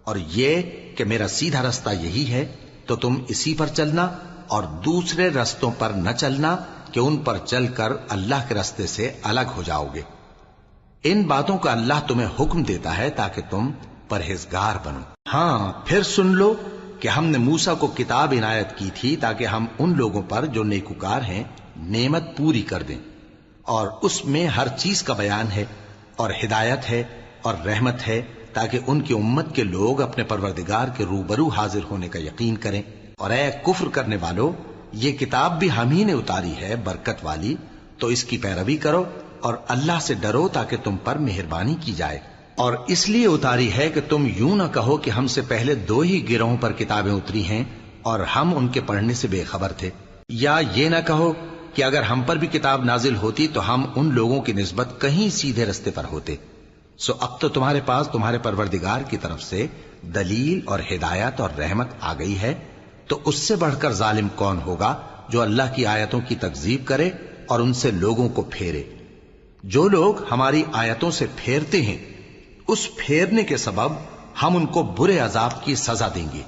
اور یہ کہ میرا سیدھا رستہ یہی ہے تو تم اسی پر چلنا اور دوسرے رستوں پر نہ چلنا کہ ان پر چل کر اللہ کے رستے سے الگ ہو جاؤ گے۔ ان باتوں کا اللہ تمہیں حکم دیتا ہے تاکہ تم پرہیزگار بنو۔ ہاں پھر سن لو کہ ہم نے موسیٰ کو کتاب عنایت کی تھی تاکہ ہم ان لوگوں پر جو نیکوکار ہیں نعمت پوری کر دیں، اور اس میں ہر چیز کا بیان ہے اور ہدایت ہے اور رحمت ہے، تاکہ ان کی امت کے لوگ اپنے پروردگار کے روبرو حاضر ہونے کا یقین کریں۔ اور اے کفر کرنے والو، یہ کتاب بھی ہم ہی نے اتاری ہے برکت والی، تو اس کی پیروی کرو اور اللہ سے ڈرو تاکہ تم پر مہربانی کی جائے۔ اور اس لیے اتاری ہے کہ تم یوں نہ کہو کہ ہم سے پہلے 2 ہی گروہوں پر کتابیں اتری ہیں اور ہم ان کے پڑھنے سے بے خبر تھے، یا یہ نہ کہو کہ اگر ہم پر بھی کتاب نازل ہوتی تو ہم ان لوگوں کی نسبت کہیں سیدھے رستے پر ہوتے۔ سو اب تو تمہارے پاس تمہارے پروردگار کی طرف سے دلیل اور ہدایت اور رحمت آ گئی ہے، تو اس سے بڑھ کر ظالم کون ہوگا جو اللہ کی آیتوں کی تکذیب کرے اور ان سے لوگوں کو پھیرے۔ جو لوگ ہماری آیتوں سے پھیرتے ہیں، اس پھیرنے کے سبب ہم ان کو برے عذاب کی سزا دیں گے۔